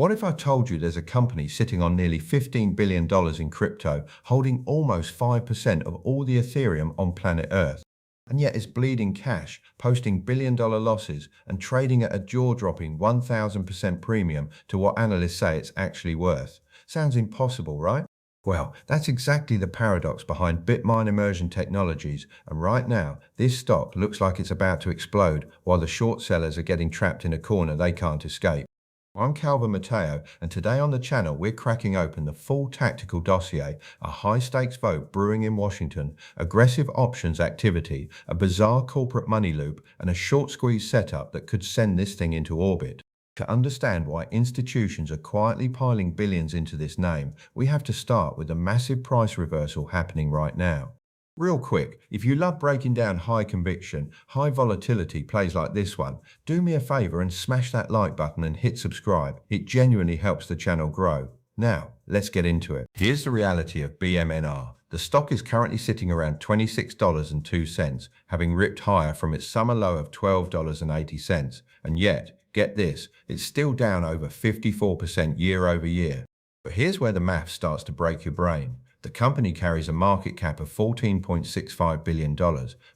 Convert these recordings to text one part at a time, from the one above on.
What if I told you there's a company sitting on nearly $15 billion in crypto, holding almost 5% of all the Ethereum on planet Earth, and yet is bleeding cash, posting billion-dollar losses, and trading at a jaw-dropping 1,000% premium to what analysts say it's actually worth? Sounds impossible, right? Well, that's exactly the paradox behind BitMine Immersion Technologies, and right now, this stock looks like it's about to explode while the short sellers are getting trapped in a corner they can't escape. I'm Calvin Matteo, and today on the channel we're cracking open the full tactical dossier, a high-stakes vote brewing in Washington, aggressive options activity, a bizarre corporate money loop, and a short squeeze setup that could send this thing into orbit. To understand why institutions are quietly piling billions into this name, we have to start with the massive price reversal happening right now. Real quick, if you love breaking down high conviction, high volatility plays like this one, do me a favor and smash that like button and hit subscribe. It genuinely helps the channel grow. Now, let's get into it. Here's the reality of BMNR. The stock is currently sitting around $26.02, having ripped higher from its summer low of $12.80. And yet, get this, it's still down over 54% year over year. But here's where the math starts to break your brain. The company carries a market cap of $14.65 billion,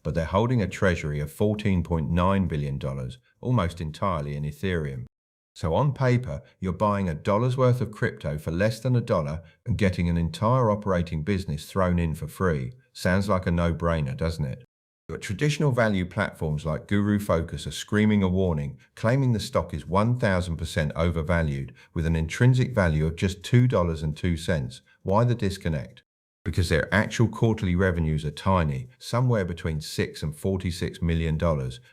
but they're holding a treasury of $14.9 billion, almost entirely in Ethereum. So on paper, you're buying $1 worth of crypto for less than $1 and getting an entire operating business thrown in for free. Sounds like a no-brainer, doesn't it? But traditional value platforms like Guru Focus are screaming a warning, claiming the stock is 1,000% overvalued with an intrinsic value of just $2.02. Why the disconnect? Because their actual quarterly revenues are tiny, somewhere between $6 and $46 million.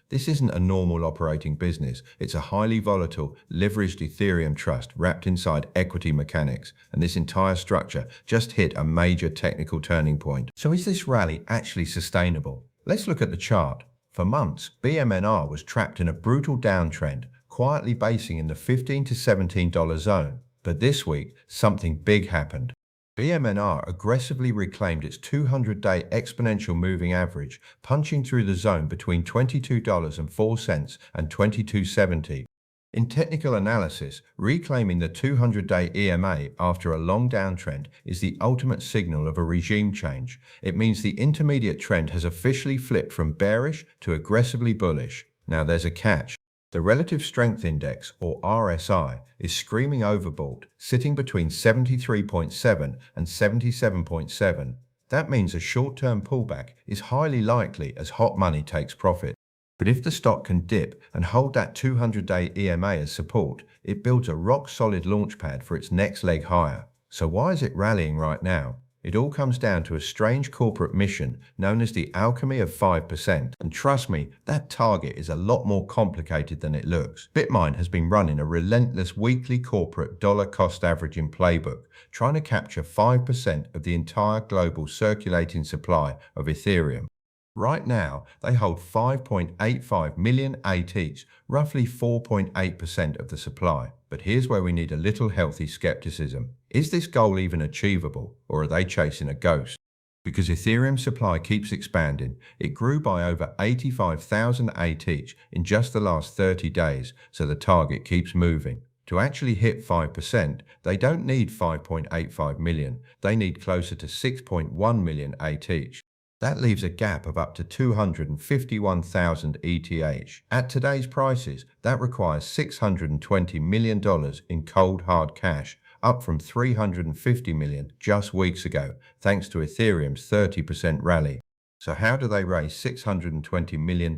This isn't a normal operating business. It's a highly volatile, leveraged Ethereum trust wrapped inside equity mechanics, and this entire structure just hit a major technical turning point. So is this rally actually sustainable? Let's look at the chart. For months, BMNR was trapped in a brutal downtrend, quietly basing in the $15 to $17 zone. But this week, something big happened. BMNR aggressively reclaimed its 200-day exponential moving average, punching through the zone between $22.04 and $22.70. In technical analysis, reclaiming the 200-day EMA after a long downtrend is the ultimate signal of a regime change. It means the intermediate trend has officially flipped from bearish to aggressively bullish. Now there's a catch. The Relative Strength Index, or RSI, is screaming overbought, sitting between 73.7 and 77.7. That means a short-term pullback is highly likely as hot money takes profit. But if the stock can dip and hold that 200-day EMA as support, it builds a rock-solid launchpad for its next leg higher. So why is it rallying right now? It all comes down to a strange corporate mission known as the alchemy of 5%. And trust me, that target is a lot more complicated than it looks. BitMine has been running a relentless weekly corporate dollar cost averaging playbook, trying to capture 5% of the entire global circulating supply of Ethereum. Right now, they hold 5.85 million ATH each, roughly 4.8% of the supply. But here's where we need a little healthy skepticism. Is this goal even achievable, or are they chasing a ghost? Because Ethereum's supply keeps expanding. It grew by over 85,000 ATH each in just the last 30 days, so the target keeps moving. To actually hit 5%, they don't need 5.85 million. They need closer to 6.1 million ATH each. That leaves a gap of up to 251,000 ETH. At today's prices, that requires $620 million in cold hard cash, up from $350 million just weeks ago, thanks to Ethereum's 30% rally. So how do they raise $620 million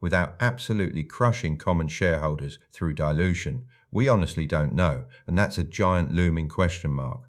without absolutely crushing common shareholders through dilution? We honestly don't know, and that's a giant looming question mark.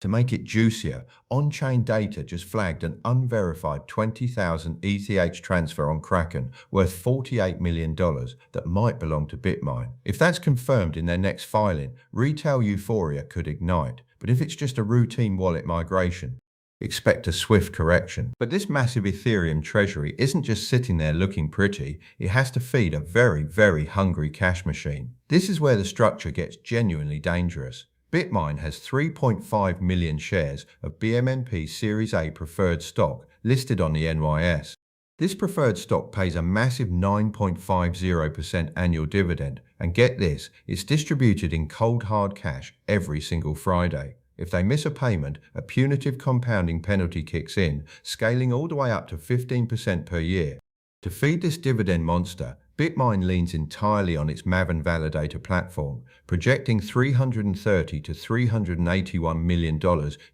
To make it juicier, on-chain data just flagged an unverified 20,000 ETH transfer on Kraken worth $48 million that might belong to BitMine. If that's confirmed in their next filing, retail euphoria could ignite. But if it's just a routine wallet migration, expect a swift correction. But this massive Ethereum treasury isn't just sitting there looking pretty, it has to feed a very, very hungry cash machine. This is where the structure gets genuinely dangerous. BitMine has 3.5 million shares of BMNP Series A preferred stock listed on the NYS. This preferred stock pays a massive 9.50% annual dividend, and get this, it's distributed in cold hard cash every single Friday. If they miss a payment, a punitive compounding penalty kicks in, scaling all the way up to 15% per year. To feed this dividend monster, BitMine leans entirely on its Maven validator platform, projecting $330 to $381 million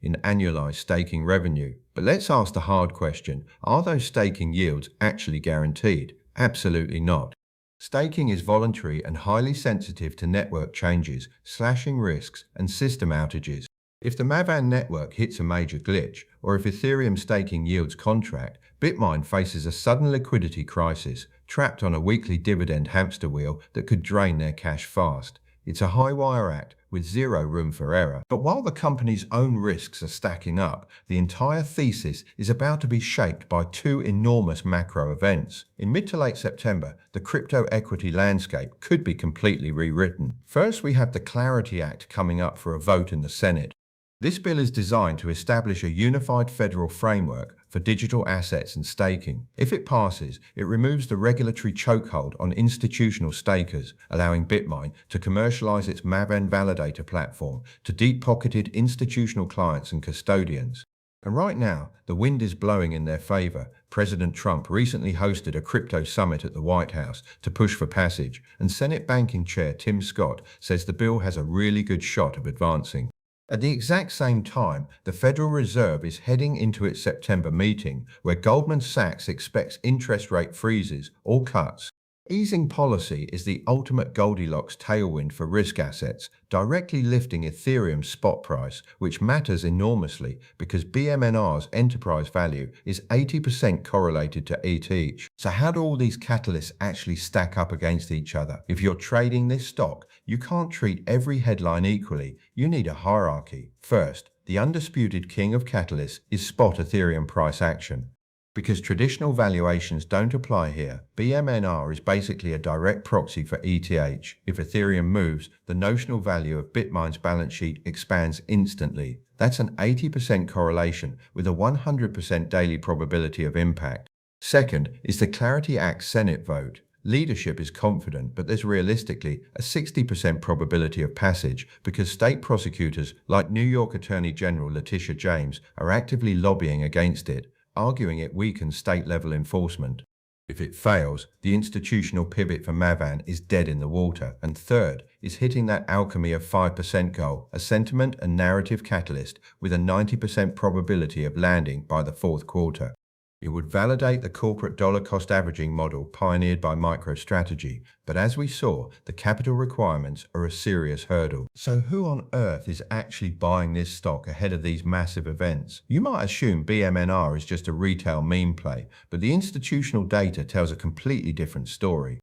in annualized staking revenue. But let's ask the hard question, are those staking yields actually guaranteed? Absolutely not. Staking is voluntary and highly sensitive to network changes, slashing risks, and system outages. If the Maven network hits a major glitch, or if Ethereum staking yields contract, BitMine faces a sudden liquidity crisis, trapped on a weekly dividend hamster wheel that could drain their cash fast. It's a high-wire act with zero room for error. But while the company's own risks are stacking up, the entire thesis is about to be shaped by two enormous macro events. In mid to late September, the crypto equity landscape could be completely rewritten. First, we have the Clarity Act coming up for a vote in the Senate. This bill is designed to establish a unified federal framework for digital assets and staking. If it passes, it removes the regulatory chokehold on institutional stakers, allowing BitMine to commercialize its Maven validator platform to deep-pocketed institutional clients and custodians. And right now, the wind is blowing in their favor. President Trump recently hosted a crypto summit at the White House to push for passage, and Senate Banking Chair Tim Scott says the bill has a really good shot of advancing. At the exact same time, the Federal Reserve is heading into its September meeting, where Goldman Sachs expects interest rate freezes or cuts. Easing policy is the ultimate Goldilocks tailwind for risk assets, directly lifting Ethereum's spot price, which matters enormously because BMNR's enterprise value is 80% correlated to ETH. So how do all these catalysts actually stack up against each other? If you're trading this stock, you can't treat every headline equally. You need a hierarchy. First, the undisputed king of catalysts is spot Ethereum price action. Because traditional valuations don't apply here, BMNR is basically a direct proxy for ETH. If Ethereum moves, the notional value of BitMine's balance sheet expands instantly. That's an 80% correlation with a 100% daily probability of impact. Second is the Clarity Act Senate vote. Leadership is confident, but there's realistically a 60% probability of passage because state prosecutors like New York Attorney General Letitia James are actively lobbying against it, arguing it weakens state-level enforcement. If it fails, the institutional pivot for Maven is dead in the water. And third is hitting that alchemy of 5% goal, a sentiment and narrative catalyst with a 90% probability of landing by the fourth quarter. It would validate the corporate dollar cost averaging model pioneered by MicroStrategy, but as we saw, the capital requirements are a serious hurdle. So who on earth is actually buying this stock ahead of these massive events? You might assume BMNR is just a retail meme play, but the institutional data tells a completely different story.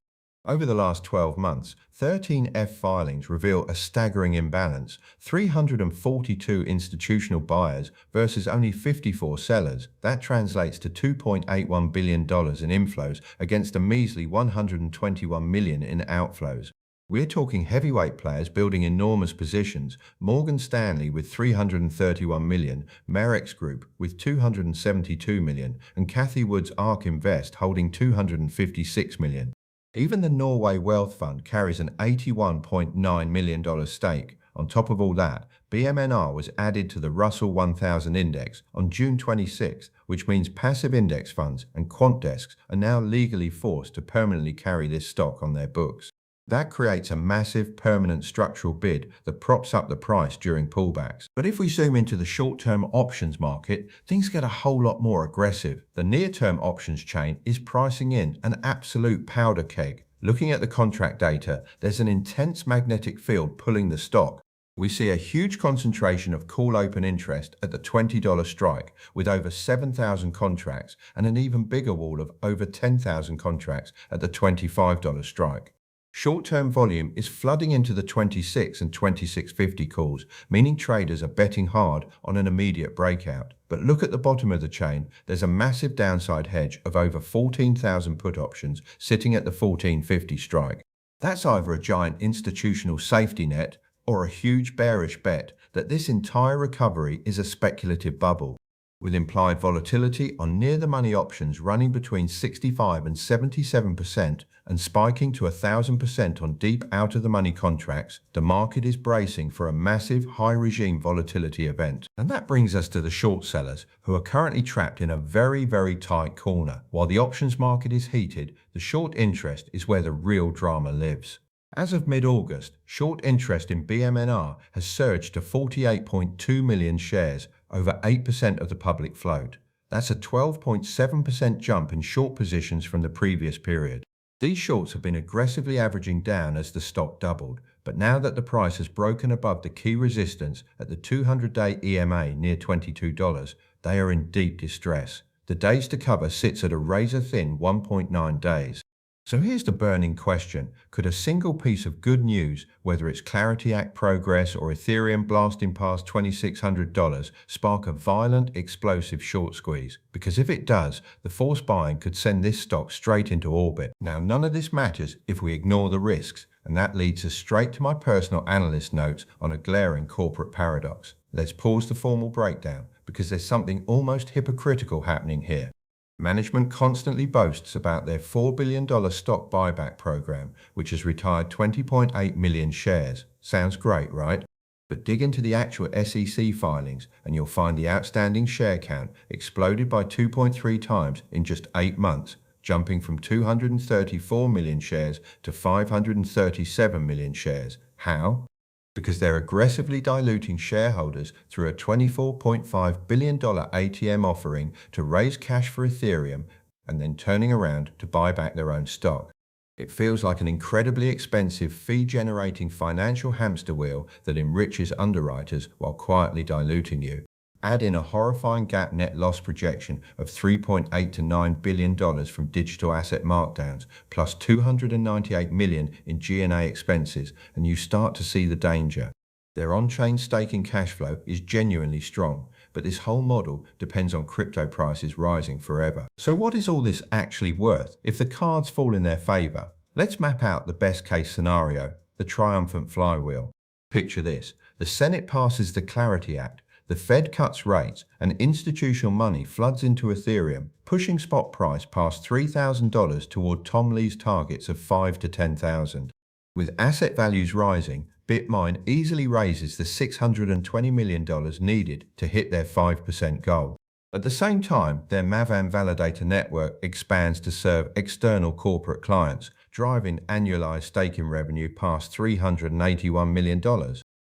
Over the last 12 months, 13 F filings reveal a staggering imbalance, 342 institutional buyers versus only 54 sellers. That translates to $2.81 billion in inflows against a measly $121 million in outflows. We're talking heavyweight players building enormous positions, Morgan Stanley with $331 million, Merex Group with $272 million, and Cathie Wood's ARK Invest holding $256 million. Even the Norway Wealth Fund carries an $81.9 million stake. On top of all that, BMNR was added to the Russell 1000 index on June 26, which means passive index funds and quant desks are now legally forced to permanently carry this stock on their books. That creates a massive permanent structural bid that props up the price during pullbacks. But if we zoom into the short-term options market, things get a whole lot more aggressive. The near-term options chain is pricing in an absolute powder keg. Looking at the contract data, there's an intense magnetic field pulling the stock. We see a huge concentration of call open interest at the $20 strike with over 7,000 contracts and an even bigger wall of over 10,000 contracts at the $25 strike. Short-term volume is flooding into the 26 and 26.50 calls, meaning traders are betting hard on an immediate breakout. But look at the bottom of the chain, there's a massive downside hedge of over 14,000 put options sitting at the 14.50 strike. That's either a giant institutional safety net or a huge bearish bet that this entire recovery is a speculative bubble. with implied volatility on near-the-money options running between 65 and 77% and spiking to 1,000% on deep out-of-the-money contracts. The market is bracing for a massive high-regime volatility event. And that brings us to the short sellers, who are currently trapped in a very, very tight corner. While the options market is heated, the short interest is where the real drama lives. As of mid-August, short interest in BMNR has surged to 48.2 million shares, over 8% of the public float. That's a 12.7% jump in short positions from the previous period. These shorts have been aggressively averaging down as the stock doubled, but now that the price has broken above the key resistance at the 200-day EMA near $22, they are in deep distress. The days to cover sits at a razor-thin 1.9 days. So here's the burning question. Could a single piece of good news, whether it's Clarity Act progress or Ethereum blasting past $2,600, spark a violent, explosive short squeeze? Because if it does, the forced buying could send this stock straight into orbit. Now, none of this matters if we ignore the risks, and that leads us straight to my personal analyst notes on a glaring corporate paradox. Let's pause the formal breakdown, because there's something almost hypocritical happening here. Management constantly boasts about their $4 billion stock buyback program, which has retired 20.8 million shares. Sounds great, right? But dig into the actual SEC filings and you'll find the outstanding share count exploded by 2.3 times in just 8 months, jumping from 234 million shares to 537 million shares. How? Because they're aggressively diluting shareholders through a $24.5 billion ATM offering to raise cash for Ethereum and then turning around to buy back their own stock. It feels like an incredibly expensive fee-generating financial hamster wheel that enriches underwriters while quietly diluting you. Add in a horrifying GAAP net loss projection of $3.8 to $9 billion from digital asset markdowns, plus $298 million in G&A expenses, and you start to see the danger. Their on-chain staking cash flow is genuinely strong, but this whole model depends on crypto prices rising forever. So what is all this actually worth if the cards fall in their favor? Let's map out the best-case scenario, the triumphant flywheel. Picture this. The Senate passes the Clarity Act. The Fed cuts rates and institutional money floods into Ethereum, pushing spot price past $3,000 toward Tom Lee's targets of $5,000 to $10,000. With asset values rising, BitMine easily raises the $620 million needed to hit their 5% goal. At the same time, their Maven validator network expands to serve external corporate clients, driving annualized staking revenue past $381 million.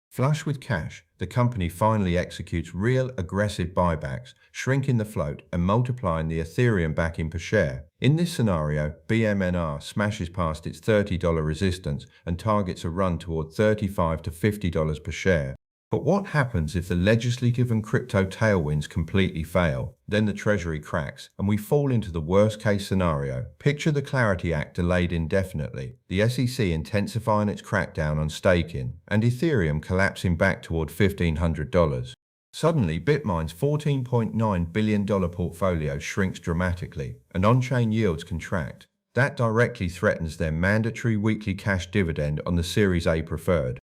Flush with cash, the company finally executes real aggressive buybacks, shrinking the float and multiplying the Ethereum backing per share. In this scenario, BMNR smashes past its $30 resistance and targets a run toward $35 to $50 per share. But what happens if the legislative and crypto tailwinds completely fail? Then the treasury cracks and we fall into the worst-case scenario. Picture the Clarity Act delayed indefinitely, the SEC intensifying its crackdown on staking, and Ethereum collapsing back toward $1,500. Suddenly, BitMine's $14.9 billion portfolio shrinks dramatically, and on-chain yields contract. That directly threatens their mandatory weekly cash dividend on the Series A preferred.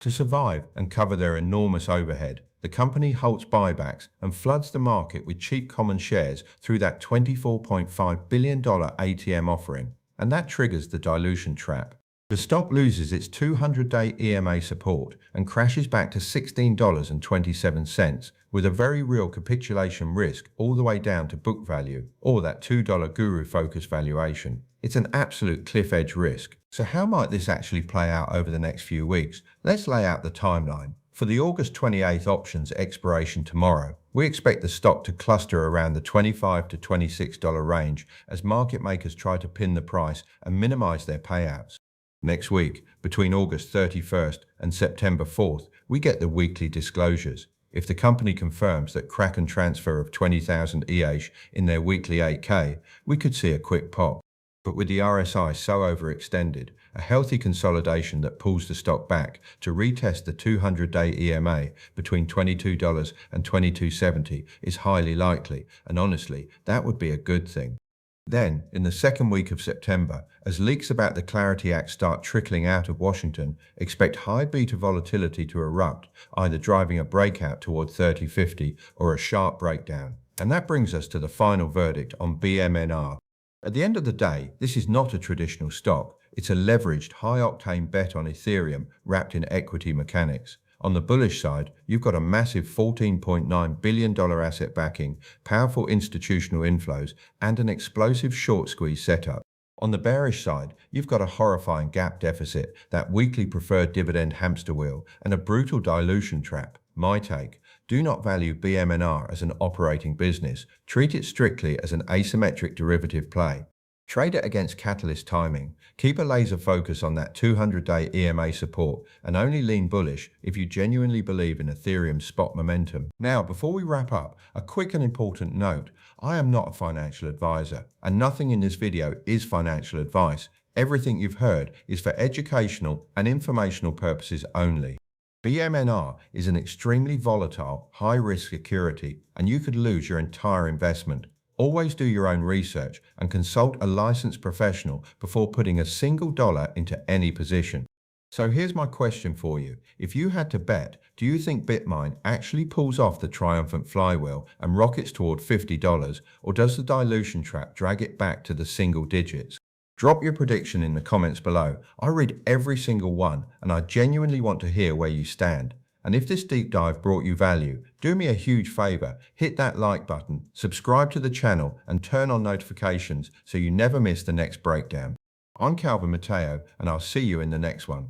To survive and cover their enormous overhead, the company halts buybacks and floods the market with cheap common shares through that $24.5 billion ATM offering, and that triggers the dilution trap. The stock loses its 200-day EMA support and crashes back to $16.27, with a very real capitulation risk all the way down to book value, or that $2 guru focus valuation. It's an absolute cliff edge risk. So how might this actually play out over the next few weeks? Let's lay out the timeline. For the August 28th options expiration tomorrow, we expect the stock to cluster around the $25 to $26 range as market makers try to pin the price and minimize their payouts. Next week, between August 31st and September 4th, we get the weekly disclosures. If the company confirms that Kraken transfer of 20,000 EH in their weekly 8K, we could see a quick pop. But with the RSI so overextended, a healthy consolidation that pulls the stock back to retest the 200-day EMA between $22 and $22.70 is highly likely, and honestly, that would be a good thing. Then, in the second week of September, as leaks about the Clarity Act start trickling out of Washington, expect high beta volatility to erupt, either driving a breakout toward 30.50 or a sharp breakdown. And that brings us to the final verdict on BMNR. At the end of the day, this is not a traditional stock. It's a leveraged, high-octane bet on Ethereum wrapped in equity mechanics. On the bullish side, you've got a massive $14.9 billion asset backing, powerful institutional inflows, and an explosive short squeeze setup. On the bearish side, you've got a horrifying GAAP deficit, that weekly preferred dividend hamster wheel, and a brutal dilution trap. My take: do not value BMNR as an operating business. Treat it strictly as an asymmetric derivative play. Trade it against catalyst timing. Keep a laser focus on that 200-day EMA support and only lean bullish if you genuinely believe in Ethereum's spot momentum. Now, before we wrap up, a quick and important note. I am not a financial advisor, and nothing in this video is financial advice. Everything you've heard is for educational and informational purposes only. BMNR is an extremely volatile, high-risk security, and you could lose your entire investment. Always do your own research and consult a licensed professional before putting a single dollar into any position. So here's my question for you. If you had to bet, do you think BitMine actually pulls off the triumphant flywheel and rockets toward $50, or does the dilution trap drag it back to the single digits? Drop your prediction in the comments below. I read every single one, and I genuinely want to hear where you stand. And if this deep dive brought you value, do me a huge favor, hit that like button, subscribe to the channel, and turn on notifications so you never miss the next breakdown. I'm Calvin Mateo, and I'll see you in the next one.